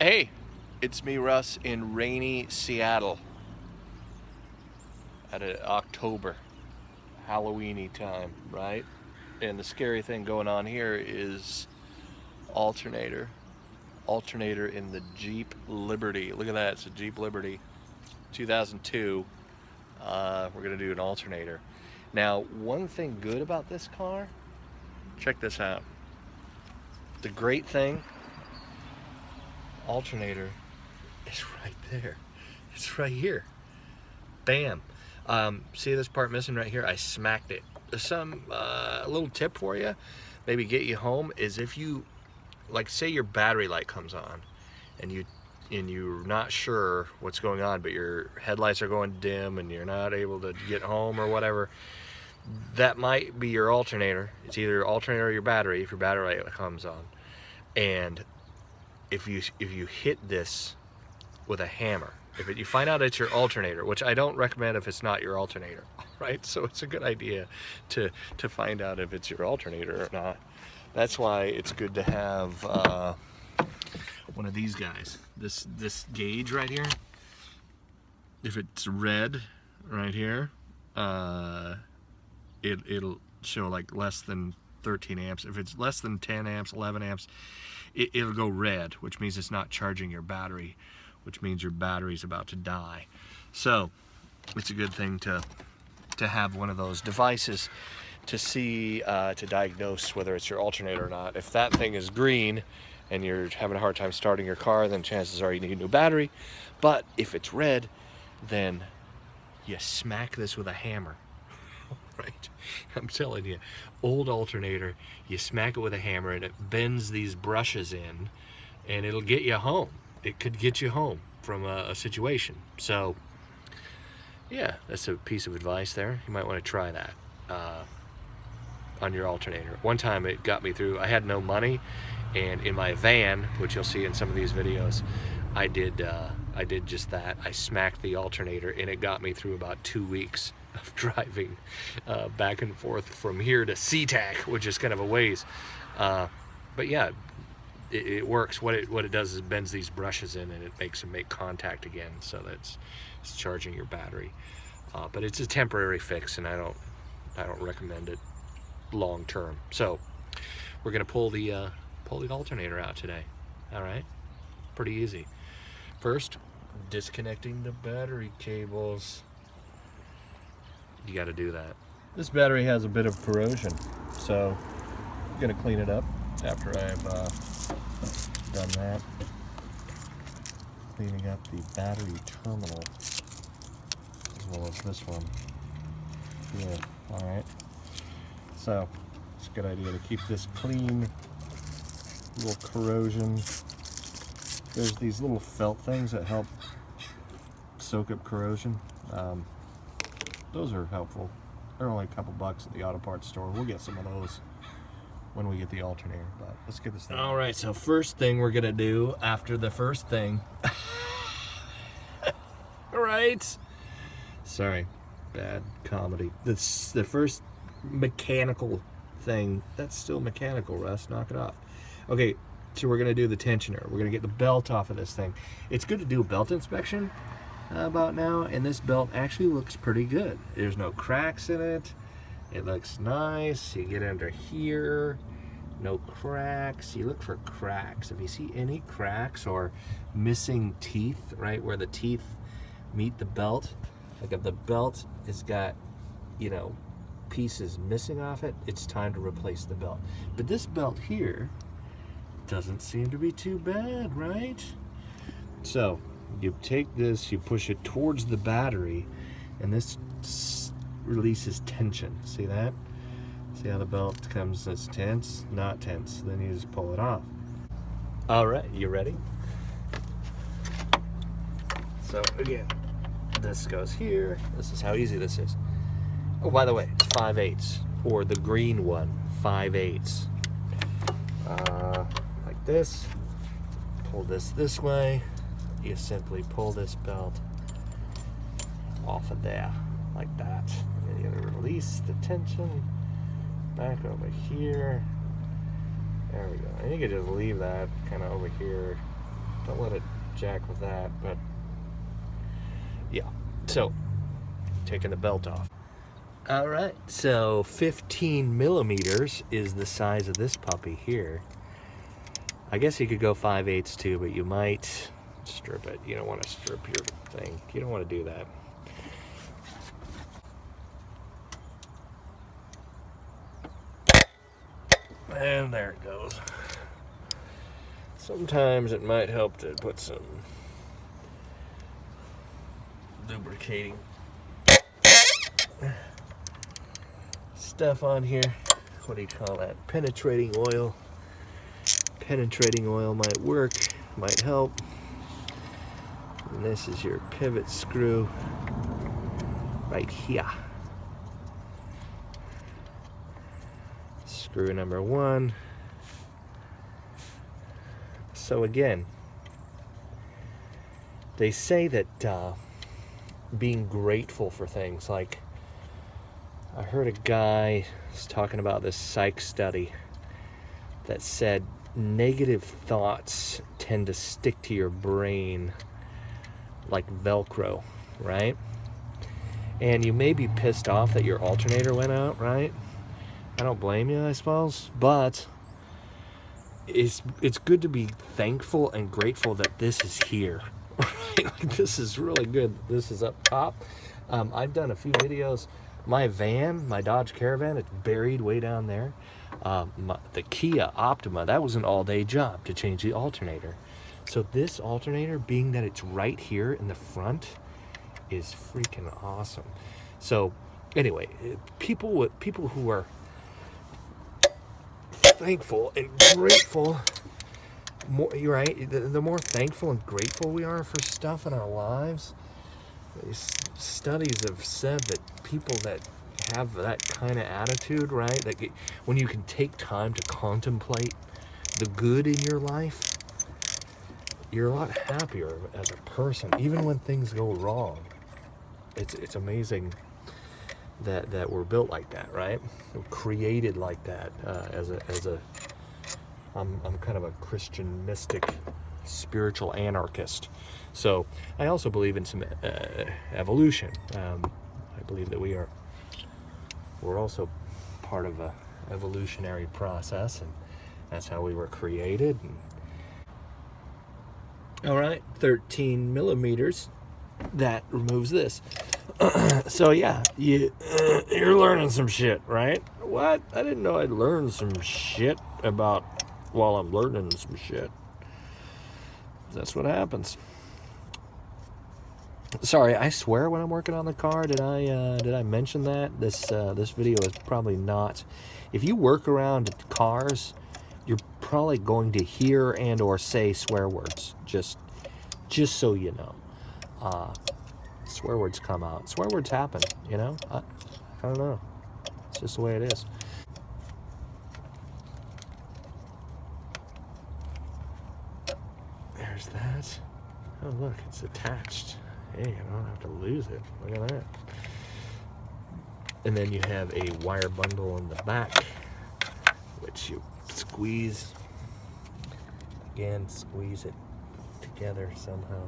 Hey, it's me, Russ, in rainy Seattle at October, Halloween-y time, right? And the scary thing going on here is Alternator in the Jeep Liberty. Look at that, it's a Jeep Liberty 2002. We're gonna do an alternator. Now, one thing good about this car, check this out. The great thing, alternator is right there. It's right here. Bam. See this part missing right here? I smacked it. A little tip for you, maybe get you home, is if you, like, say your battery light comes on and you're not sure what's going on, but your headlights are going dim and you're not able to get home or whatever, that might be your alternator. It's either alternator or your battery if your battery light comes on. And if you hit this with a hammer, if you find out it's your alternator, which I don't recommend if it's not your alternator, right? So it's a good idea to find out if it's your alternator or not. That's why it's good to have one of these guys. This gauge right here. If it's red right here, it'll show like less than 13 amps. If it's less than 10 amps, 11 amps, it'll go red, which means it's not charging your battery, which means your battery's about to die. So it's a good thing to have one of those devices to see, to diagnose whether it's your alternator or not. If that thing is green and you're having a hard time starting your car, then chances are you need a new battery. But if it's red, then you smack this with a hammer. Right? I'm telling you, old alternator, you smack it with a hammer and it bends these brushes in and it'll get you home. It could get you home from a situation. So yeah, that's a piece of advice there. You might want to try that on your alternator. One time it got me through, I had no money, and in my van, which you'll see in some of these videos, I did just that. I smacked the alternator and it got me through about 2 weeks of driving back and forth from here to SeaTac, which is kind of a ways. But yeah, it works. What it does is it bends these brushes in and it makes them make contact again, so that it's charging your battery. But it's a temporary fix, and I don't recommend it long term. So we're gonna pull the alternator out today. All right, pretty easy. First, disconnecting the battery cables. You got to do that. This battery has a bit of corrosion, so I'm gonna clean it up after I've done that. Cleaning up the battery terminal as well as this one. Good. All right. So it's a good idea to keep this clean. Little corrosion. There's these little felt things that help soak up corrosion. Those are helpful. They're only a couple bucks at the auto parts store. We'll get some of those when we get the alternator, but let's get this thing. All right, so first thing we're gonna do after the first thing. Right? Sorry, bad comedy. That's the first mechanical thing. That's still mechanical, Russ. Knock it off. Okay, so we're gonna do the tensioner. We're gonna get the belt off of this thing. It's good to do a belt inspection about now, and this belt actually looks pretty good. There's no cracks in it. It looks nice. You get under here, no cracks. You look for cracks. If you see any cracks or missing teeth, right where the teeth meet the belt, like if the belt has got, you know, pieces missing off it, it's time to replace the belt. But this belt here doesn't seem to be too bad, right? So you take this, you push it towards the battery, and this releases tension. See that? See how the belt comes as tense? Not tense. Then you just pull it off. All right, you ready? So again, this goes here. This is how easy this is. Oh, by the way, it's 5/8, or the green one, 5/8. Like this. Pull this way. You simply pull this belt off of there, like that. And you're gonna release the tension back over here. There we go. And you can just leave that kind of over here Don't let it jack with that, but yeah. So, taking the belt off. All right, so 15 millimeters is the size of this puppy here. I guess you could go 5/8 too, but you might strip it. You don't want to strip your thing. You don't want to do that. And there it goes. Sometimes it might help to put some lubricating stuff on here. What do you call that? Penetrating oil. Penetrating oil might work, might help. And this is your pivot screw right here. Screw number 1. So again, they say that being grateful for things, like I heard a guy was talking about this psych study that said negative thoughts tend to stick to your brain like Velcro, right? And you may be pissed off that your alternator went out, right? I don't blame you, I suppose, but it's good to be thankful and grateful that this is here. Right? Like, this is really good. This is up top. I've done a few videos. My van, my Dodge Caravan, it's buried way down there. The Kia Optima, that was an all-day job to change the alternator. So this alternator, being that it's right here in the front, is freaking awesome. So anyway, people who are thankful and grateful, you're right, the more thankful and grateful we are for stuff in our lives, these studies have said that people that have that kind of attitude, right, that when you can take time to contemplate the good in your life, you're a lot happier as a person, even when things go wrong. It's amazing that we're built like that, right? We're created like that. I'm kind of a Christian mystic, spiritual anarchist. So I also believe in some evolution. I believe that we're also part of a evolutionary process, and that's how we were created. All right, 13 millimeters. That removes this. So yeah, you're learning some shit, right? What? I didn't know I'd learn some shit about while I'm learning some shit. That's what happens. Sorry, I swear when I'm working on the car. Did I mention that? This video is probably not. If you work around cars, you're probably going to hear and or say swear words. Just so you know. Swear words come out. Swear words happen, you know? I don't know. It's just the way it is. There's that. Oh, look, it's attached. Hey, I don't have to lose it. Look at that. And then you have a wire bundle in the back, which you squeeze. Again, squeeze it together somehow.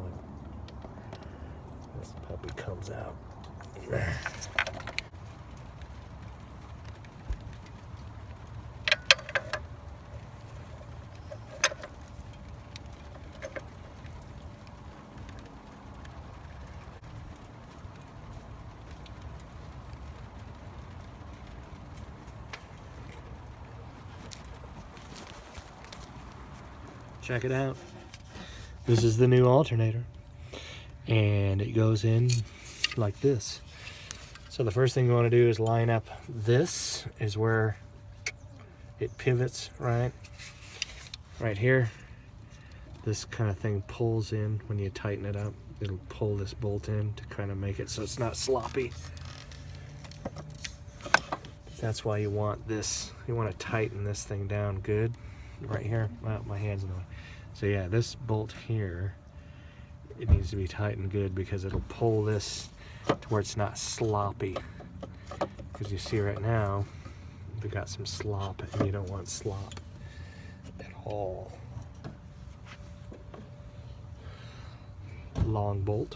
This puppy comes out. Check it out. This is the new alternator. And it goes in like this. So the first thing you want to do is line up. This is where it pivots, right here. This kind of thing pulls in when you tighten it up. It'll pull this bolt in to kind of make it so it's not sloppy. That's why you want this. You want to tighten this thing down good right here. Well, my hand's in the way. So yeah, this bolt here, it needs to be tightened good because it'll pull this to where it's not sloppy. Because you see right now, we got some slop, and you don't want slop at all. long bolt.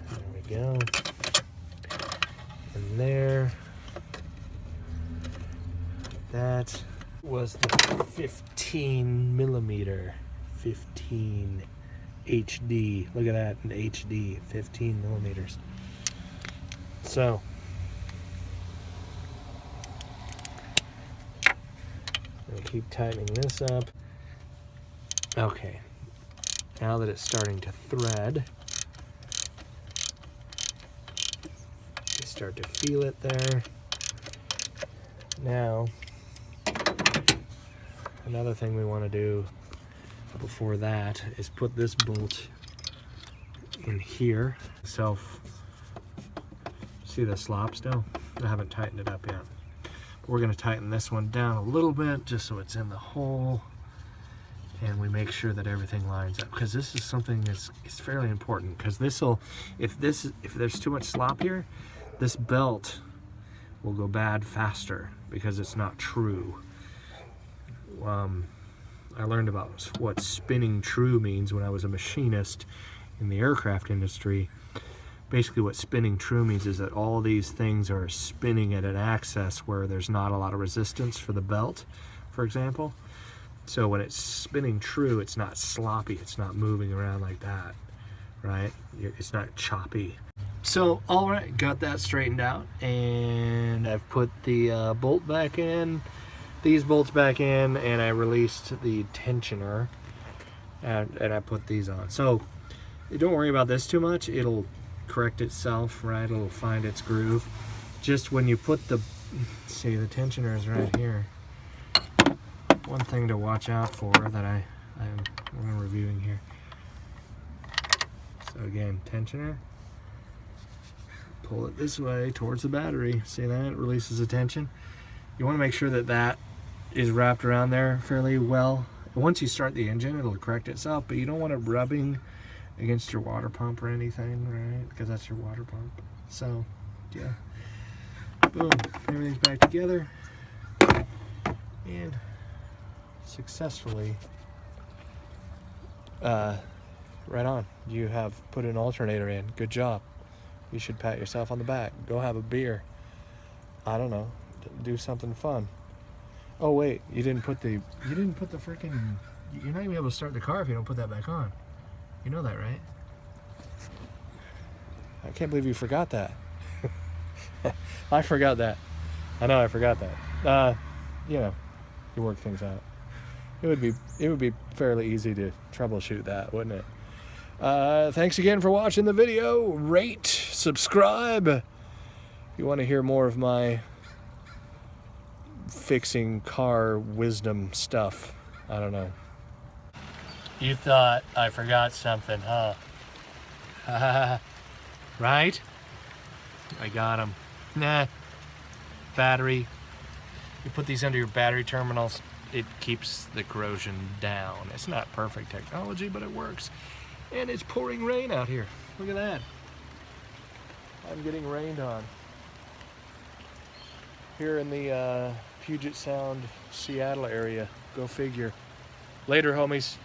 There we go. And there. That was the 15 millimeter, 15 HD. Look at that, an HD, 15 millimeters. So, I'll keep tightening this up. Okay, now that it's starting to thread, you start to feel it there. Now, another thing we want to do before that is put this bolt in here. See the slop still? I haven't tightened it up yet. But we're going to tighten this one down a little bit just so it's in the hole, and we make sure that everything lines up, because this is something that's fairly important, because this'll, if there's too much slop here, this belt will go bad faster because it's not true. I learned about what spinning true means when I was a machinist in the aircraft industry. Basically what spinning true means is that all these things are spinning at an axis where there's not a lot of resistance for the belt, for example. So when it's spinning true, it's not sloppy, it's not moving around like that, right? It's not choppy. So, all right, got that straightened out, and I've put the bolt back in, these bolts back in, and I released the tensioner, and I put these on. So, don't worry about this too much. It'll correct itself, right? It'll find its groove. Just when you put the, see, the tensioner is right here. One thing to watch out for that I'm reviewing here. So again, tensioner. Pull it this way towards the battery. See that? It releases the tension. You want to make sure that that is wrapped around there fairly well. Once you start the engine, it'll correct itself, but you don't want it rubbing against your water pump or anything, right? Because that's your water pump. So, yeah. Boom. Everything's back together. And successfully, right on. You have put an alternator in. Good job. You should pat yourself on the back. Go have a beer. I don't know. Do something fun. Oh wait, you didn't put the freaking. You're not even able to start the car if you don't put that back on. You know that, right? I can't believe you forgot that. I forgot that. I know I forgot that. You know, you work things out. It would be fairly easy to troubleshoot that, wouldn't it? Thanks again for watching the video. Rate, subscribe. If you want to hear more of my fixing car wisdom stuff, I don't know. You thought I forgot something, huh? Right? I got him. Nah. Battery. You put these under your battery terminals, it keeps the corrosion down. It's not perfect technology, but it works. And it's pouring rain out here. Look at that. I'm getting rained on. Here in the Puget Sound, Seattle area. Go figure. Later, homies.